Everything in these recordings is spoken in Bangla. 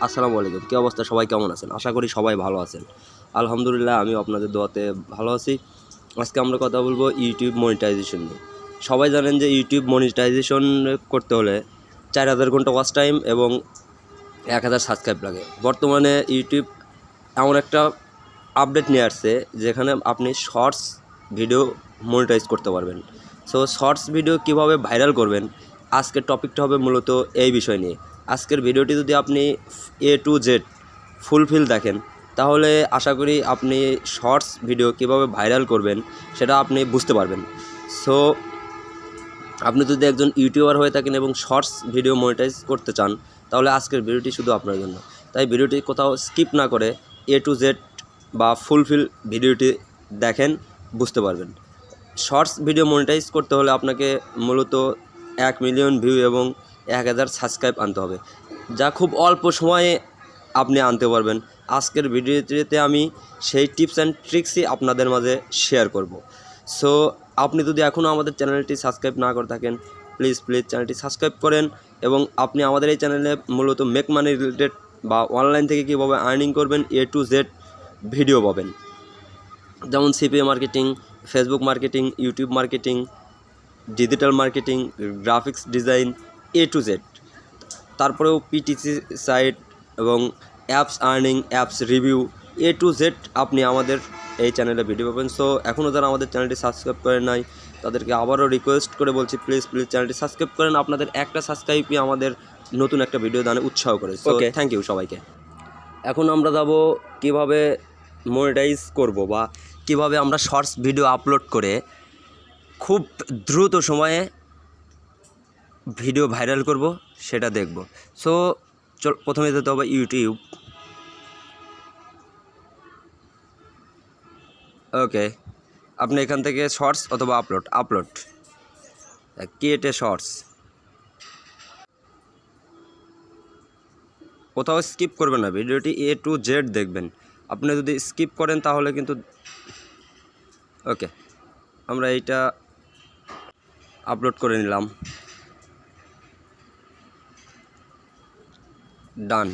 আসসালামু আলাইকুম। কী অবস্থা, সবাই কেমন আছেন? আশা করি সবাই ভালো আছেন। আলহামদুলিল্লাহ আমি আপনাদের দোয়াতে ভালো আছি। আজকে আমরা কথা বলবো ইউটিউব মনিটাইজেশন নিয়ে। সবাই জানেন যে ইউটিউব মনিটাইজেশন করতে হলে 4000 ঘন্টা ওয়াচ টাইম এবং 1000 সাবস্ক্রাইব লাগে। বর্তমানে ইউটিউব এমন একটা আপডেট নিয়ে আসছে যেখানে আপনি শর্টস ভিডিও মনিটাইজ করতে পারবেন। সো শর্টস ভিডিও কীভাবে ভাইরাল করবেন, আজকের টপিকটা হবে মূলত এই বিষয় নিয়ে। আজকের ভিডিওটি যদি আপনি A to Z ফুলফিল দেখেন তাহলে আশা করি আপনি শর্টস ভিডিও কীভাবে ভাইরাল করবেন সেটা আপনি বুঝতে পারবেন। সো আপনি যদি একজন ইউটিউবার হয়ে থাকেন এবং শর্টস ভিডিও মনিটাইজ করতে চান তাহলে আজকের ভিডিওটি শুধু আপনার জন্য। তাই ভিডিওটি কোথাও স্কিপ না করে A to Z বা ফুলফিল ভিডিওটি দেখেন, বুঝতে পারবেন। শর্টস ভিডিও মনিটাইজ করতে হলে আপনাকে মূলত 1 মিলিয়ন ভিউ এবং 1000 সাবস্ক্রাইব আনতে হবে, যা খুব অল্প সময়ে আপনি আনতে পারবেন। আজকের ভিডিওটিতে আমি সেই টিপস অ্যান্ড ট্রিক্সই আপনাদের মাঝে শেয়ার করব। সো আপনি যদি এখনও আমাদের চ্যানেলটি সাবস্ক্রাইব না করে থাকেন প্লিজ চ্যানেলটি সাবস্ক্রাইব করেন এবং আপনি আমাদের এই চ্যানেলে মূলত মেক মানি রিলেটেড বা অনলাইন থেকে কীভাবে আর্নিং করবেন A to Z ভিডিও পাবেন, যেমন CPA marketing, Facebook marketing, YouTube marketing, digital marketing, graphics design A to Z। তারপরেও PTC সাইট এবং apps earning, apps review A to Z আপনি আমাদের এই চ্যানেলে ভিডিও পাবেন। সো এখনও যারা আমাদের চ্যানেলটি সাবস্ক্রাইব করেন নাই তাদেরকে আবারও রিকোয়েস্ট করে বলছি প্লিজ চ্যানেলটি সাবস্ক্রাইব করেন। আপনাদের একটা সাবস্ক্রাইবই আমাদের নতুন একটা ভিডিও দানে উৎসাহ করে। ওকে, থ্যাংক ইউ সবাইকে। এখন আমরা যাব কিভাবে মনিটাইজ করব বা কিভাবে আমরা শর্টস ভিডিও আপলোড করে খুব দ্রুত সময়ে ভিডিও ভাইরাল করব সেটা দেখব। সো প্রথমে যেতে হবে ইউটিউব। ওকে, আপনি এখান থেকে শর্টস অথবা আপলোড ক্রিয়েট এ শর্টস, কোথাও স্কিপ করবেন না, ভিডিওটি A to Z দেখবেন। আপনি যদি স্কিপ করেন তাহলে কিন্তু ওকে, আমরা এইটা আপলোড করে নিলাম, ডান।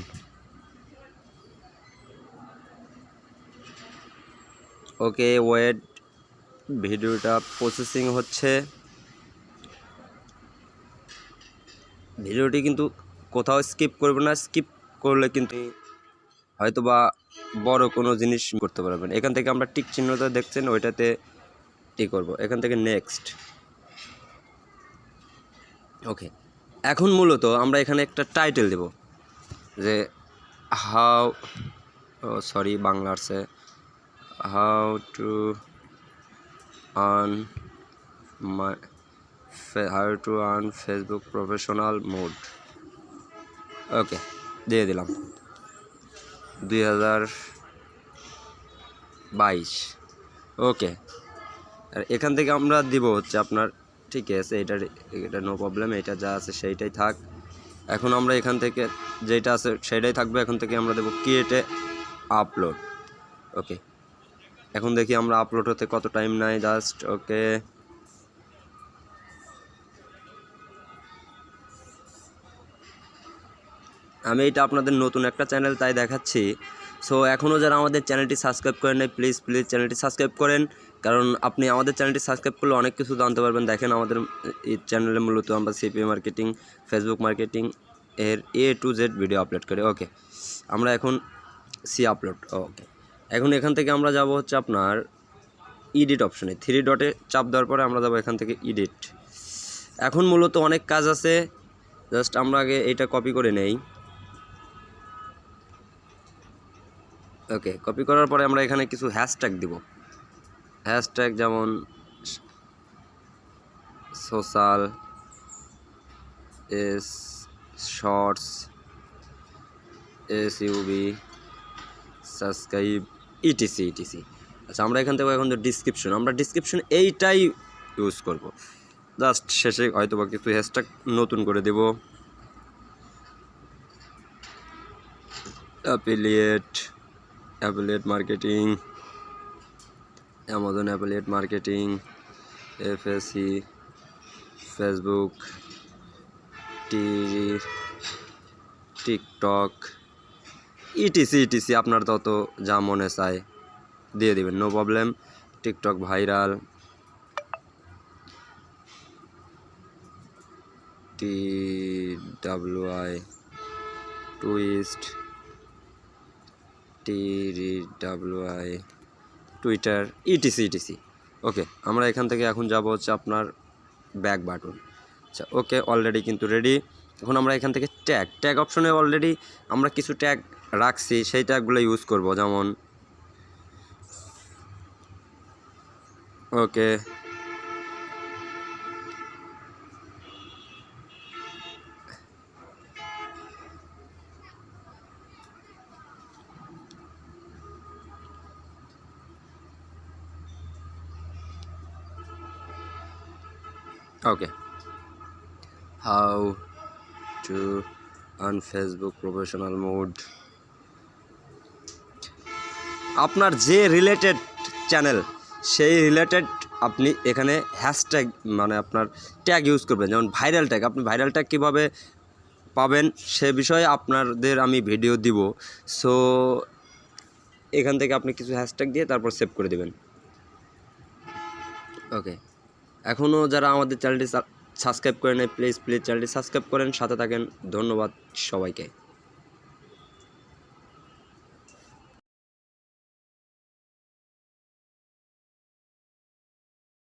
ওকে ওয়েট, ভিডিওটা প্রসেসিং হচ্ছে। ভিডিওটি কিন্তু কোথাও স্কিপ করবে না, স্কিপ করলে কিন্তু হয়তো বা বড় কোনো জিনিস করতে পারবেন। এখান থেকে আমরা টিক চিহ্নটা দেখছেন ওইটাতে টিক করব, এখান থেকে নেক্সট। ওকে, এখন মূলত আমরা এখানে একটা টাইটেল দেব যে বাংলা আছে how to earn Facebook professional mode. Okay, দিয়ে দিলাম 2022। ওকে, আর এখান থেকে আমরা দিব হচ্ছে আপনার, ঠিক আছে, এটা নো প্রবলেম, এটা যা আছে সেইটাই থাক। এখন আমরা এখান থেকে যেটা আছে সেটাই থাকবে। এখন থেকে আমরা দেবো ক্রিয়েটে আপলোড। ওকে, এখন দেখি আমরা আপলোড হতে কত টাইম নেয়, জাস্ট। ওকে, আমি এটা আপনাদের নতুন একটা চ্যানেল তাই দেখাচ্ছি। সো এখনও যারা আমাদের চ্যানেলটি সাবস্ক্রাইব করেন নাই প্লিজ চ্যানেলটি সাবস্ক্রাইব করেন, কারণ আপনি আমাদের চ্যানেলটি সাবস্ক্রাইব করলে অনেক কিছু জানতে পারবেন। দেখেন আমাদের এই চ্যানেলে মূলত আমরা CPA মার্কেটিং, ফেসবুক মার্কেটিং এর A to Z video upload করি। ওকে, আমরা এখন আপলোড। ওকে, এখন এখান থেকে আমরা যাব হচ্ছে আপনার এডিট অপশনে, 3 ডটে চাপ দেওয়ার পরে আমরা যাব এখান থেকে এডিট। এখন মূলত অনেক কাজ আছে, জাস্ট আমরা আগে এইটা কপি করে নেই। ওকে, কপি করার পরে আমরা এখানে কিছু হ্যাশট্যাগ দিব, হ্যাশট্যাগ যেমন social, shorts, SUB, subscribe, ETC। আচ্ছা, আমরা এখান থেকে এখন ডিসক্রিপশন এইটাই ইউজ করব। জাস্ট শেষে হয়তো বা কিছু হ্যাশট্যাগ নতুন করে দেব, affiliate marketing, Amazon affiliate marketing, FSC, Facebook, TikTok, etc আপনার তত যা মনে চায় দিয়ে দিবেন, no problem. TikTok viral, TWI twist, TWI Twitter, etc. Okay, আমরা এখান থেকে এখন যাব হচ্ছে আপনার ব্যাক বাটন। আচ্ছা ওকে, অলরেডি কিন্তু রেডি। এখন আমরা এখান থেকে ট্যাগ অপশনে অলরেডি আমরা কিছু ট্যাগ রাখছি, সেই ট্যাগগুলো ইউজ করব। যেমন okay, okay, how to earn Facebook professional mode. আপনার যে রিলেটেড চ্যানেল সেই রিলেটেড আপনি এখানে হ্যাশট্যাগ মানে আপনার ট্যাগ ইউজ করবেন। যেমন ভাইরাল ট্যাগ, আপনি ভাইরাল ট্যাগ কীভাবে পাবেন সে বিষয়ে আপনাদের আমি ভিডিও দিব। সো এখান থেকে আপনি কিছু হ্যাশট্যাগ দিয়ে তারপর সেভ করে দেবেন। ওকে, এখনও যারা আমাদের চ্যানেলটি সাবস্ক্রাইব করে নেয় প্লিজ চ্যানেলটি সাবস্ক্রাইব করেন, সাথে থাকেন। ধন্যবাদ সবাইকে।